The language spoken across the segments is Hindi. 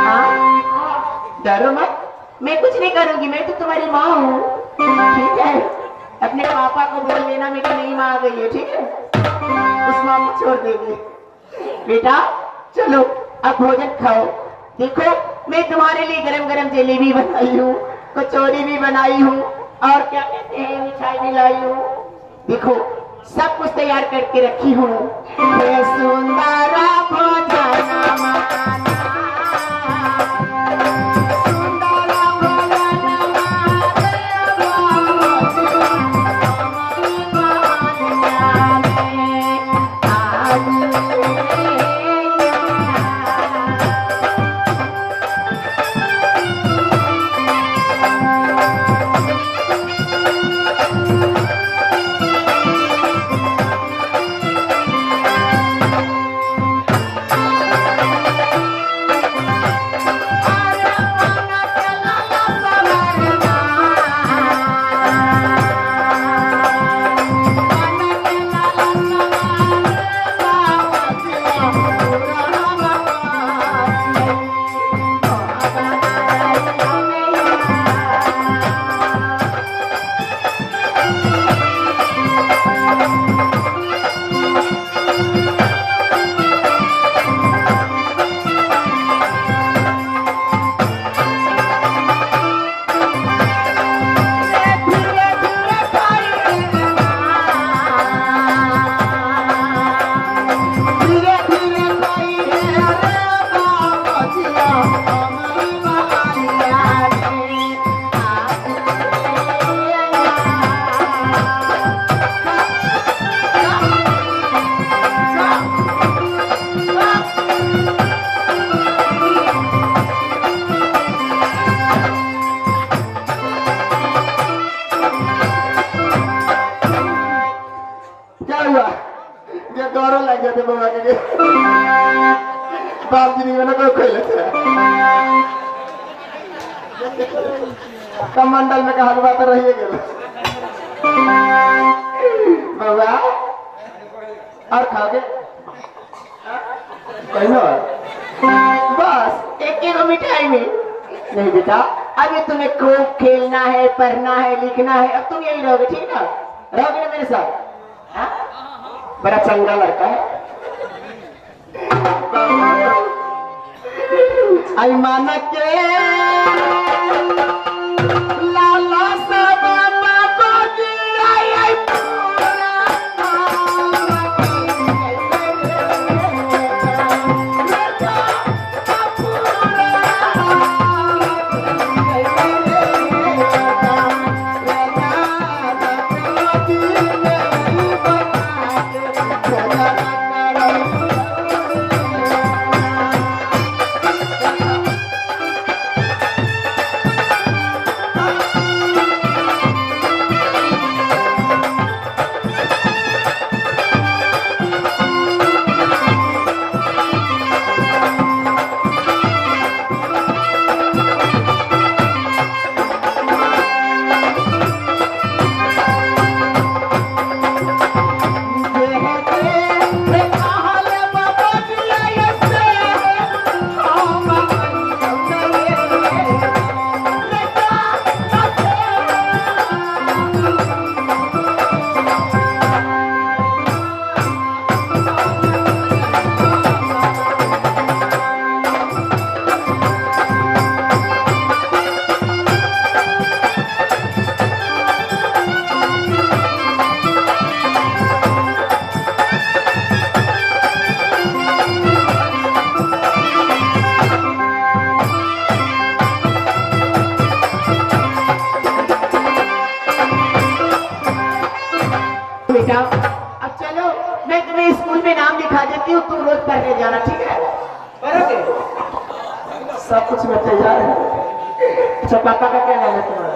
हाँ, डरो मत, मैं कुछ नहीं करूंगी, मैं तो तुम्हारी माँ हूँ। ठीक है, अपने पापा को बोल देना मेरी नई माँ आ गई है, ठीक है? उस माँ को छोड़ देंगे। बेटा चलो अब भोजन खाओ। देखो मैं तुम्हारे लिए गरम गरम जलेबी बनाई हूँ, कचौरी भी बनाई हूँ, और क्या कहते हैं मिठाई भी लाई हूँ। देखो सब कुछ तैयार करके रखी हूँ। सुंदर भोजन गौरव लग जाते बाबा के बाप जी ने कोई खोले कमंडल में कहा बात रही है बाबा और खाओगे बस एक मिठाई में नहीं बेटा, अभी तुम्हें खूब खेलना है, पढ़ना है, लिखना है। अब तुम यही रहोगे, ठीक ना? रहोगे ना मेरे साथ? हाँ? बड़ा चंगा लड़का है। आई माना के लाला सब बाबा जी आई बेटा। अब चलो मैं तुम्हें स्कूल में नाम लिखा देती हूँ, तुम रोज पढ़ने जाना, ठीक है? बरोगे? सब कुछ में तैयार है। अच्छा पापा का क्या नाम है तुम्हारा?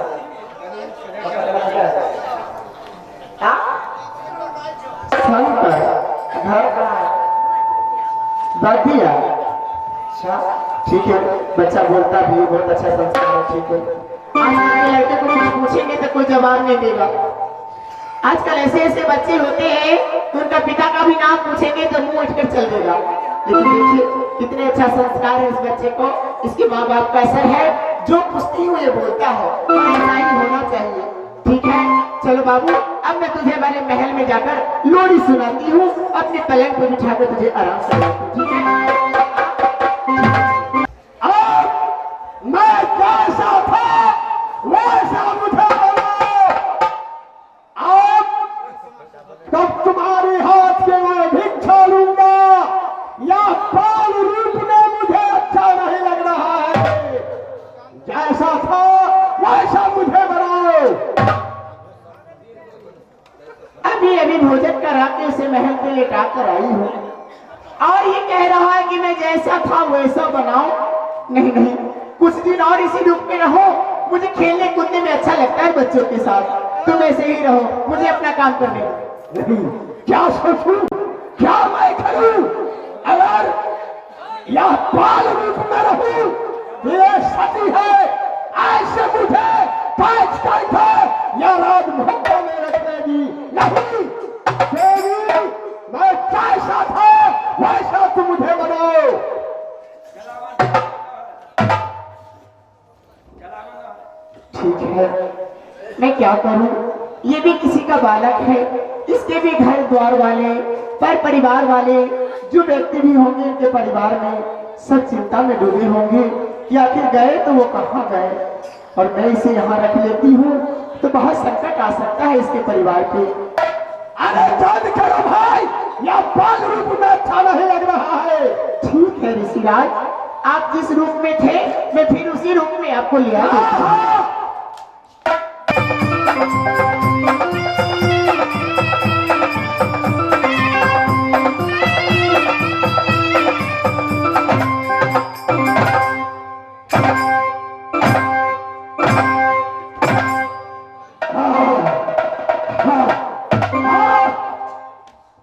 घर कहाँ है? दादिया। अच्छा ठीक है, बच्चा बोलता भी है, बहुत अच्छा संस्कार है, ठीक है। आजकल के लड़के को कुछ पूछेंगे तो कोई जवाब नहीं देगा। आजकल ऐसे ऐसे बच्चे होते हैं तो उनका पिता का भी नाम पूछेंगे तो मुंह उठकर चल देगा। लेकिन देखिए कितने अच्छा संस्कार है इस बच्चे को, इसके माँ बाप का असर है, जो पूछती हूँ ये बोलता है और ऐसा ही होना चाहिए। ठीक है, चलो बाबू, अब मैं तुझे हमारे महल में जाकर लोरी सुनाती हूँ, अपने पलंग पर बिठाकर तुझे आराम से रखती हूँ, ठीक है? मैं जैसा था वैसा मुझे बनो। अब तब तुम्हारे हाथ के मैं भिक्षा लूंगा, या बाल रूप में मुझे अच्छा नहीं लग रहा है। जैसा था वैसा मुझे बनाओ। अभी अभी भोजन करा के उसे महल पे लेटा कर आई हूँ और ये कह रहा है कि मैं जैसा था वैसा बनाओ। नहीं नहीं, कुछ दिन और इसी रूप में रहो, मुझे खेलने कूदने में अच्छा लगता है बच्चों के साथ, तुम ऐसे ही रहो, मुझे अपना काम करने दो। नहीं, क्या सोचूं, क्या मैं करूं? अगर यह बाल रूप में रहूं, ये सती है, ऐसे मुझे पैच करके या राजभवन में रख देगी। नहीं देवी, मैं जैसा था वैसा तुम मुझे बनाओ। ठीक है, मैं क्या करूं, ये भी किसी का बालक है, इसके भी घर द्वार वाले, पर परिवार वाले जो व्यक्ति भी होंगे इनके परिवार में सब चिंता में डूबे होंगे कि आखिर गए तो वो कहाँ गए, और मैं इसे यहाँ रख लेती हूँ तो बहुत संकट आ सकता है इसके परिवार पे। अरे बंद करो भाई, यह बाल रूप में अच्छा नहीं लग रहा है। ठीक है ऋषिराज, आप जिस रूप में थे मैं फिर उसी रूप में आपको लिया देती हूँ।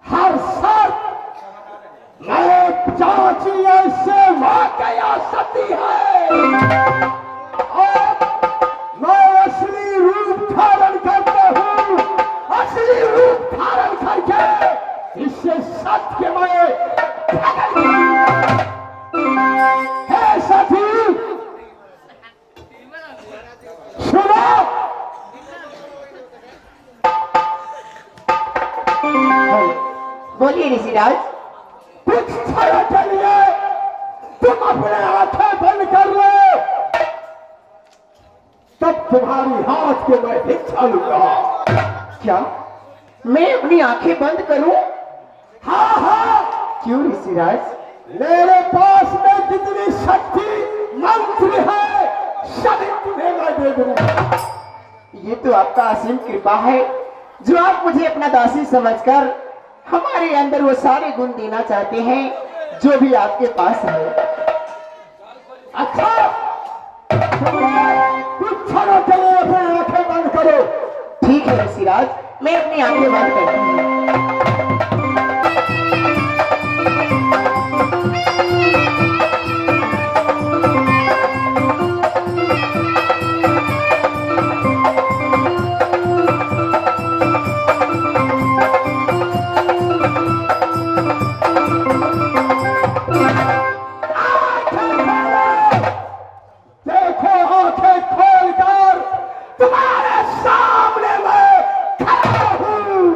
हर सर मैं चाची ऐसे वाकया सती है, और मैं असली रूप धारण करता हूँ, असली रूप धारण करके इससे सत्य में हे सती सुनो। बोलिए ऋषिराज। कुछ समय के लिए तुम अपने आंखें बंद कर लो, तब तुम्हारी हाथ के मैं भिक्षा लूंगा। क्या मैं अपनी आंखें बंद करूं? हाँ हाँ, क्यों ऋषिराज? मेरे पास में जितनी शक्ति मंत्र है सभी तुम्हें मैं दे दूंगा। ये तो आपका असीम कृपा है, जो आप मुझे अपना दासी समझकर हमारे अंदर वो सारे गुण देना चाहते हैं जो भी आपके पास है। अच्छा, कुछ क्षणों के लिए अपनी आंखें बंद करो। ठीक है ऋषिराज, मैं अपनी आंखें बंद करती हूँ। देखो आंखें खोलकर तुम्हारे सामने मैं खड़ा हूँ।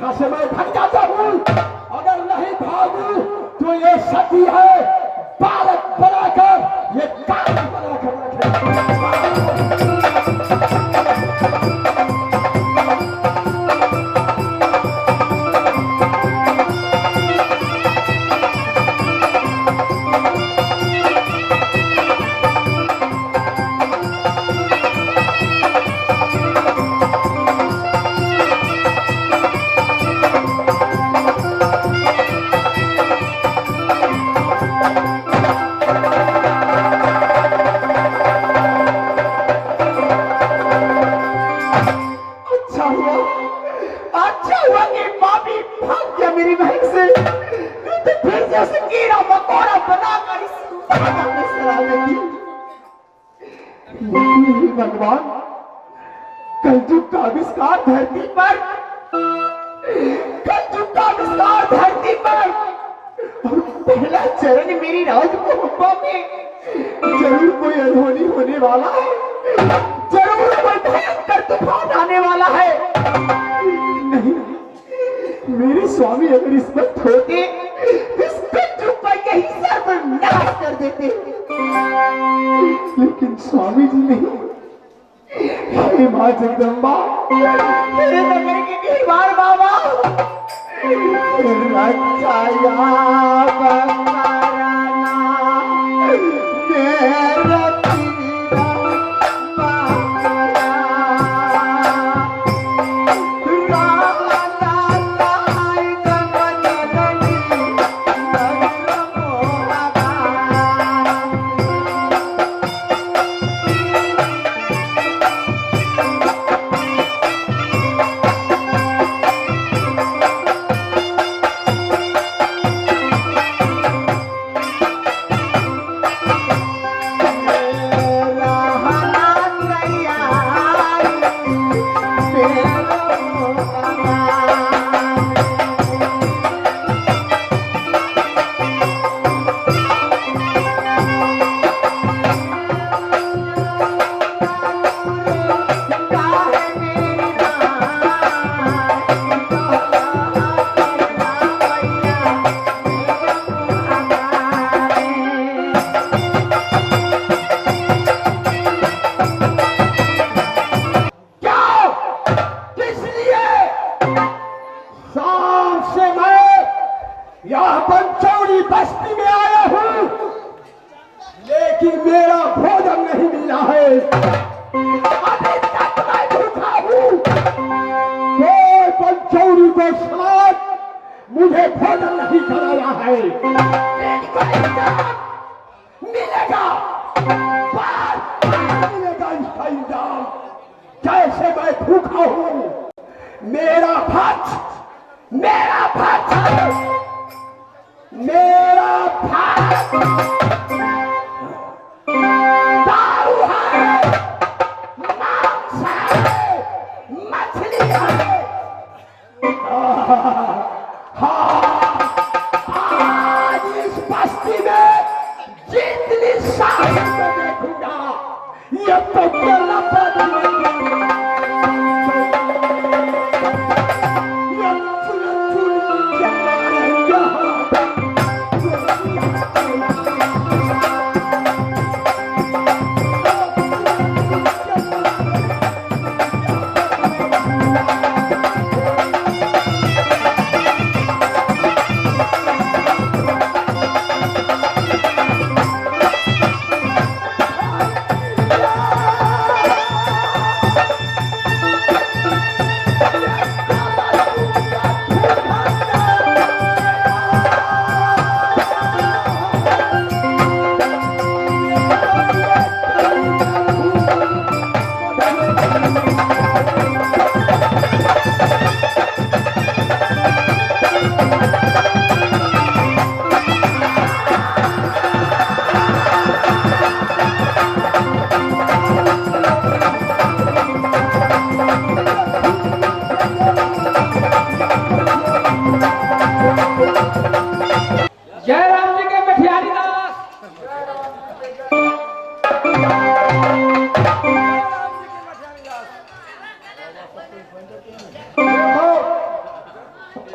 यहाँ से मैं भाग जाता हूँ। अगर नहीं भागू तो ये सती है बालक बनाकर, ये काम बनाकर रखे। अच्छा हुआ कि पापी भाग गया मेरी बहन से, नहीं तो फिर से उसे कीड़ा मकोड़ा बनाकर इस पागल में सड़ा देती। हे भगवान, कलयुग का आविष्कार धरती पर, कलयुग का आविष्कार धरती पर, और पहला चरण मेरी राजमोहब्बा में जरूर कोई अनहोनी होने वाला है, जरूर कोई भयंकर तूफान आने वाला है। नहीं, मेरे स्वामी अगर इस वक्त होते इस कलयुग का यही सर्वनाश कर देते, लेकिन स्वामी जी नहीं। हे मां जगदम्बा, मेरे नगर के बीमार बाबा, रक्षाया बंगाराना मेरा यहाँ पंचौड़ी बस्ती में आया हूँ, लेकिन मेरा भोजन नहीं मिला है। अभी तक मैं भूखा हूँ, कोई पंचौड़ी को साथ मुझे भोजन नहीं कराया है। मिलेगा, मिलेगा इसका इंतजाम। जैसे मैं भूखा हूँ, मेरा भात, मेरा भात दारू है, मांस है, मछली है। आज इस बस्ती में जितनी सारी को देखूंगा, ये तो मेरा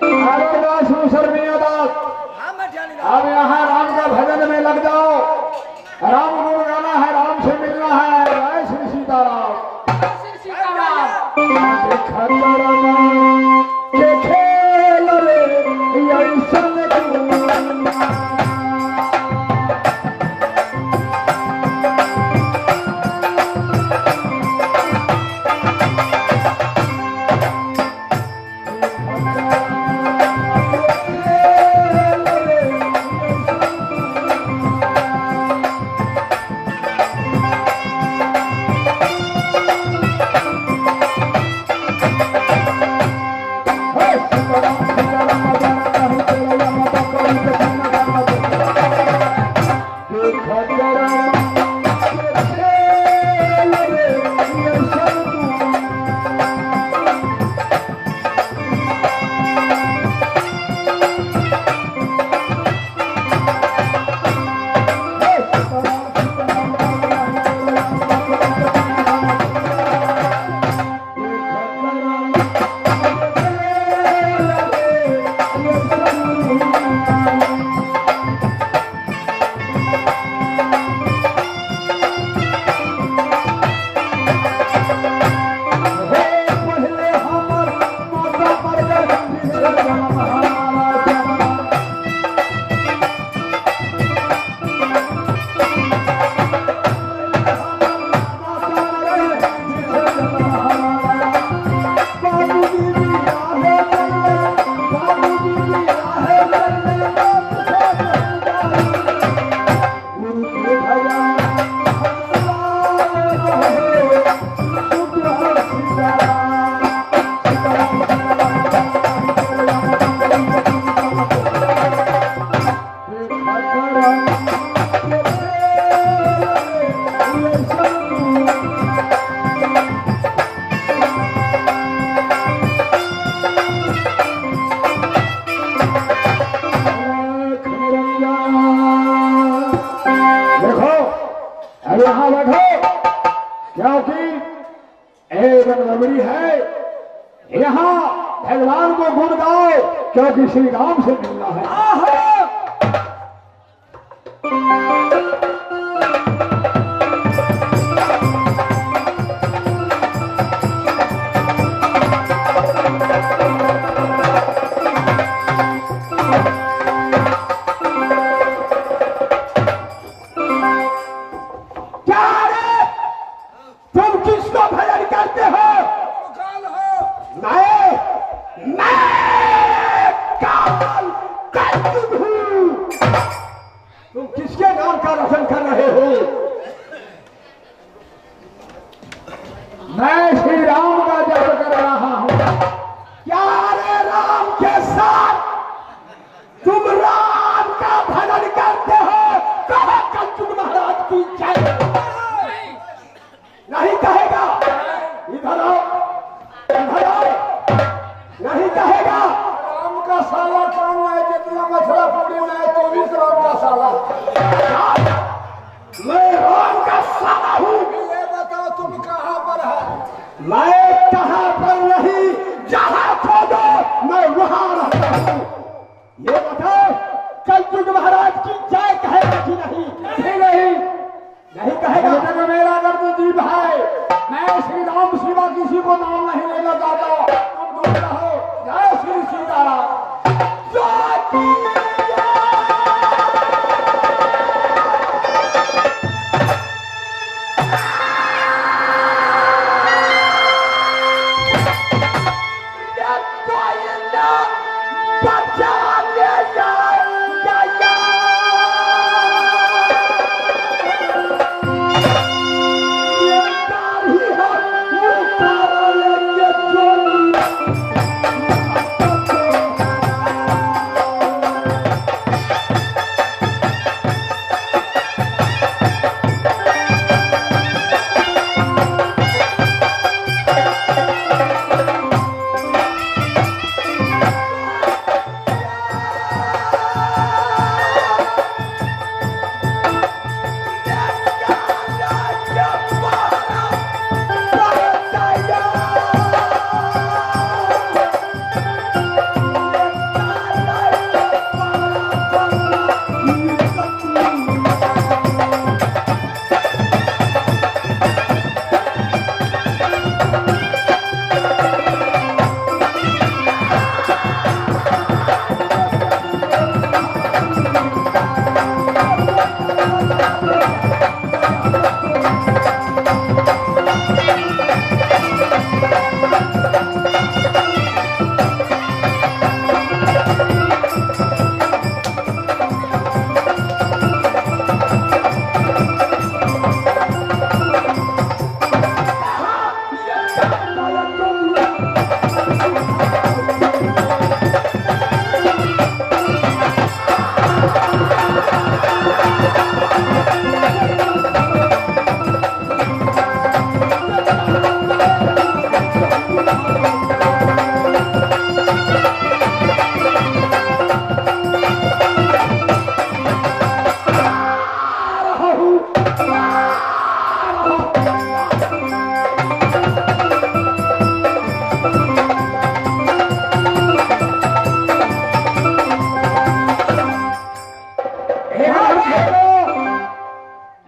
अरे दास मुसलमिया दास, अब यहाँ राम का भजन में लग जाओ। राम गुण गाना है, राम से मिलना है। जय श्री सीताराम। देखा करना के खेल रे ऐसन यहाँ बैठो, क्योंकि एक रबड़ी है। यहाँ भगवान को गुण गाओ, क्योंकि श्री राम से मिलना है। तुम किसके नाम का रचन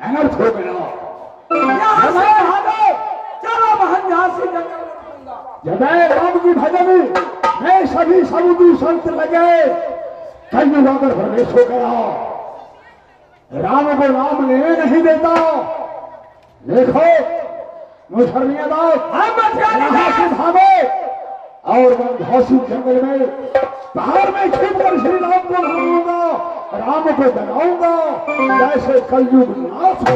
अनर्थ हो गया। यहाँ से भागो, चलो बहन झांसी जंगल में रहूंगा। जय राम की भजनी मैं सभी साधु संत लगे कलयुग अगर प्रवेश हो गया, राम को नाम लेने नहीं देता। देखो मुसलमिया यहाँ से भागो और मैं घासी जंगल में पहाड़ में छिप कर श्री राम को ढूंढूंगा, राम को जगाऊंगा, जैसे कलयुग नाश हो।